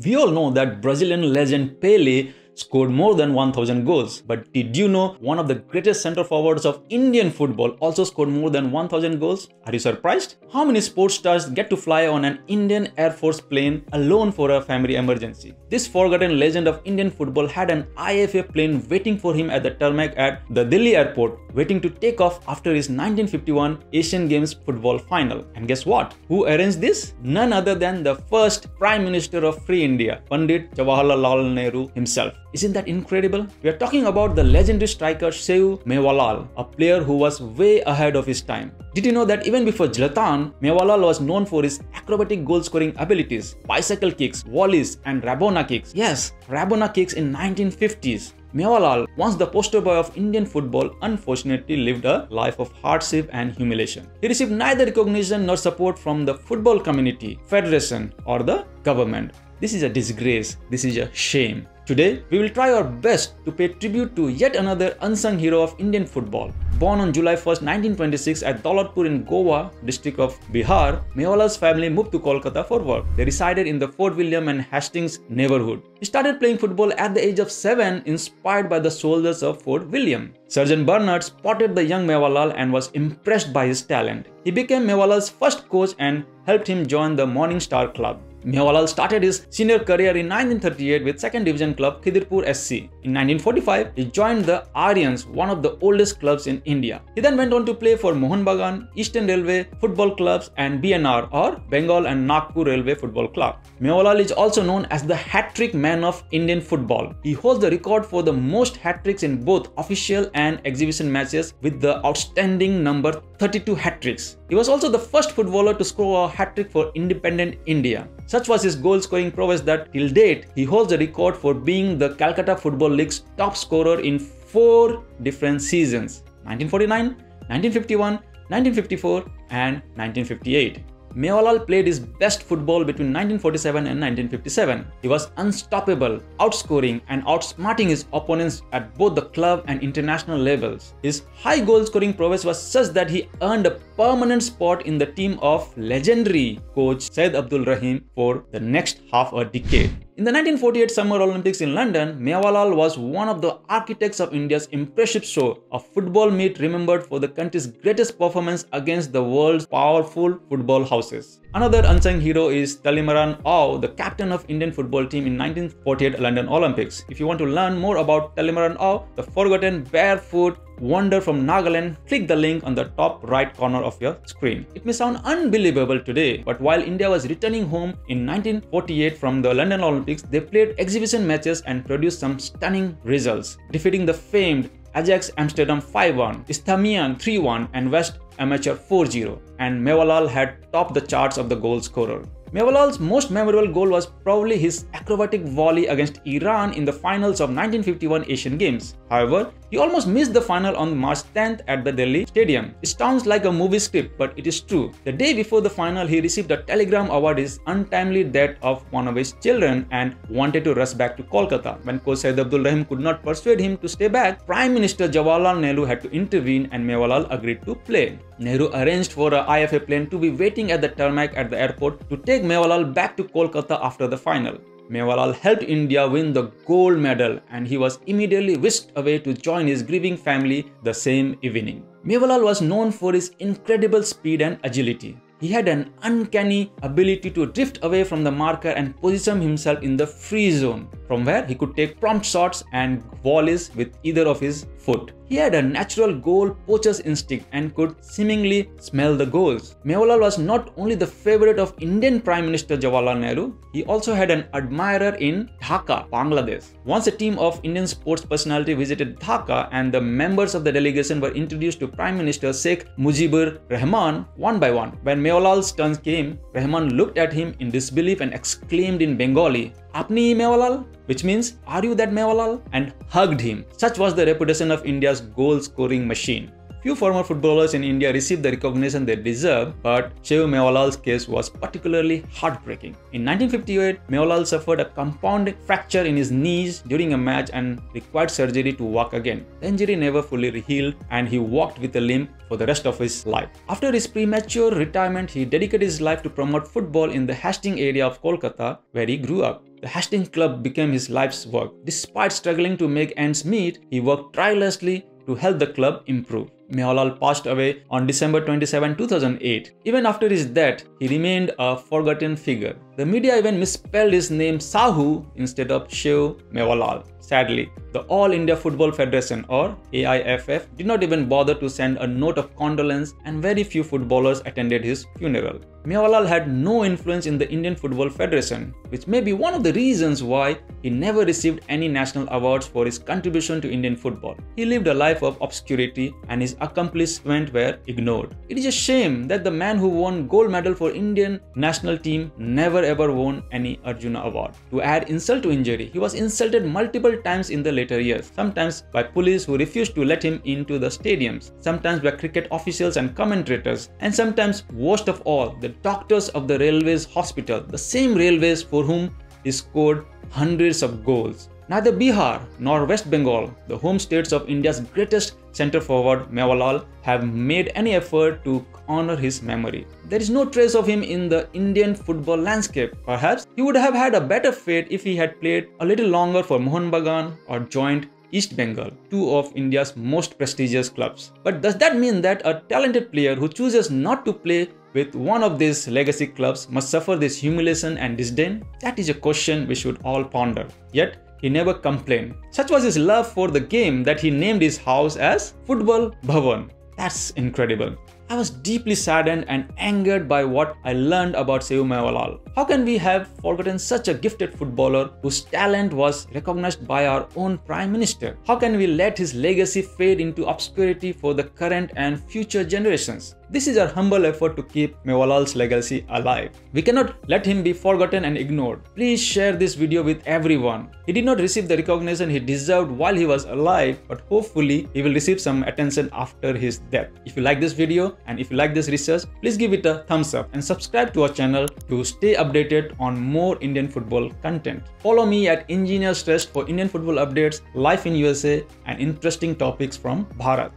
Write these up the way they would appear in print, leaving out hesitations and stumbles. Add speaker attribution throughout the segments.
Speaker 1: We all know that Brazilian legend Pelé scored more than 1000 goals. But did you know one of the greatest center forwards of Indian football also scored more than 1000 goals? Are you surprised? How many sports stars get to fly on an Indian Air Force plane alone for a family emergency? This forgotten legend of Indian football had an IFA plane waiting for him at the tarmac at the Delhi airport, waiting to take off after his 1951 Asian Games football final. And guess what? Who arranged this? None other than the first Prime Minister of Free India, Pandit Jawaharlal Nehru himself. Isn't that incredible? We are talking about the legendary striker Sheoo Mewalal, a player who was way ahead of his time. Did you know that even before Zlatan, Mewalal was known for his acrobatic goal-scoring abilities, bicycle kicks, volleys, and Rabona kicks? Yes, Rabona kicks in 1950s. Mewalal, once the poster boy of Indian football, unfortunately lived a life of hardship and humiliation. He received neither recognition nor support from the football community, federation, or the government. This is a disgrace. This is a shame. Today, we will try our best to pay tribute to yet another unsung hero of Indian football. Born on July 1st, 1926 at Daulatpur in Goa, district of Bihar, Mewalal's family moved to Kolkata for work. They resided in the Fort William and Hastings neighborhood. He started playing football at the age of 7, inspired by the soldiers of Fort William. Sergeant Bernard spotted the young Mewalal and was impressed by his talent. He became Mewalal's first coach and helped him join the Morning Star Club. Mewalal started his senior career in 1938 with 2nd Division club Khidirpur SC. In 1945, he joined the Aryans, one of the oldest clubs in India. He then went on to play for Mohun Bagan, Eastern Railway football clubs and BNR or Bengal and Nagpur Railway Football Club. Mewalal is also known as the hat-trick man of Indian football. He holds the record for the most hat-tricks in both official and exhibition matches with the outstanding number 32 hat-tricks. He was also the first footballer to score a hat-trick for independent India. Such was his goal-scoring prowess that till date, he holds the record for being the Calcutta Football League's top scorer in 4 different seasons: 1949, 1951, 1954 and 1958. Mewalal played his best football between 1947 and 1957. He was unstoppable, outscoring and outsmarting his opponents at both the club and international levels. His high goal-scoring prowess was such that he earned a permanent spot in the team of legendary coach Syed Abdul Rahim for the next half a decade. In the 1948 Summer Olympics in London, Mewalal was one of the architects of India's impressive show, a football meet remembered for the country's greatest performance against the world's powerful football houses. Another unsung hero is Talleyrand Au, the captain of Indian football team in 1948 London Olympics. If you want to learn more about Talleyrand Au, the forgotten barefoot wonder from Nagaland, click the link on the top right corner of your screen. It may sound unbelievable today, but while India was returning home in 1948 from the London Olympics, they played exhibition matches and produced some stunning results, defeating the famed Ajax Amsterdam 5-1, Isthmian 3-1 and West Amateur 4-0, and Mewalal had topped the charts of the goal scorer. Mewalal's most memorable goal was probably his acrobatic volley against Iran in the finals of 1951 Asian Games. However, he almost missed the final on March 10th at the Delhi Stadium. It sounds like a movie script, but it is true. The day before the final, he received a telegram about his untimely death of one of his children and wanted to rush back to Kolkata. When coach Syed Abdul Rahim could not persuade him to stay back, Prime Minister Jawaharlal Nehru had to intervene and Mewalal agreed to play. Nehru arranged for a IFA plane to be waiting at the tarmac at the airport to take Mewalal back to Kolkata after the final. Mewalal helped India win the gold medal and he was immediately whisked away to join his grieving family the same evening. Mewalal was known for his incredible speed and agility. He had an uncanny ability to drift away from the marker and position himself in the free zone, from where he could take prompt shots and volleys with either of his foot. He had a natural goal poacher's instinct and could seemingly smell the goals. Mewalal was not only the favorite of Indian Prime Minister Jawaharlal Nehru, he also had an admirer in Dhaka, Bangladesh. Once a team of Indian sports personality visited Dhaka and the members of the delegation were introduced to Prime Minister Sheikh Mujibur Rahman one by one. When Mewalal's turn came, Rahman looked at him in disbelief and exclaimed in Bengali, "Apni Mewalal?" which means, "Are you that Mewalal?" and hugged him. Such was the reputation of India's goal-scoring machine. Few former footballers in India received the recognition they deserve, but Sheoo Mewalal's case was particularly heartbreaking. In 1958, Mewalal suffered a compound fracture in his knees during a match and required surgery to walk again. The injury never fully healed and he walked with a limp for the rest of his life. After his premature retirement, he dedicated his life to promote football in the Hastings area of Kolkata, where he grew up. the Hastings Club became his life's work. Despite struggling to make ends meet, he worked tirelessly to help the club improve. Mewalal passed away on December 27, 2008. Even after his death, he remained a forgotten figure. The media even misspelled his name Sahu instead of Sheoo Mewalal. Sadly, the All India Football Federation or AIFF did not even bother to send a note of condolence, and very few footballers attended his funeral. Mewalal had no influence in the Indian Football Federation, which may be one of the reasons why he never received any national awards for his contribution to Indian football. He lived a life of obscurity and his accomplishments were ignored. It is a shame that the man who won gold medal for Indian national team never ever won any Arjuna award. To add insult to injury, he was insulted multiple times in the later years, sometimes by police who refused to let him into the stadiums, sometimes by cricket officials and commentators, and sometimes, worst of all, the doctors of the railways hospital, the same railways for whom he scored hundreds of goals. Neither Bihar nor West Bengal, the home states of India's greatest centre forward Mewalal, have made any effort to honor his memory. There is no trace of him in the Indian football landscape. Perhaps he would have had a better fate if he had played a little longer for Mohun Bagan or joined East Bengal, two of India's most prestigious clubs. But does that mean that a talented player who chooses not to play with one of these legacy clubs must suffer this humiliation and disdain? That is a question we should all ponder. Yet, he never complained. Such was his love for the game that he named his house as Football Bhavan. That's incredible. I was deeply saddened and angered by what I learned about Sheoo Mewalal. How can we have forgotten such a gifted footballer whose talent was recognized by our own Prime Minister? How can we let his legacy fade into obscurity for the current and future generations? This is our humble effort to keep Mewalal's legacy alive. We cannot let him be forgotten and ignored. Please share this video with everyone. He did not receive the recognition he deserved while he was alive, but hopefully he will receive some attention after his death. If you like this video and if you like this research, please give it a thumbs up and subscribe to our channel to stay updated on more Indian football content. Follow me at Engineer Shrestha for Indian football updates, life in USA and interesting topics from Bharat.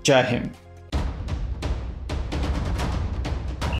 Speaker 1: Jai Hind.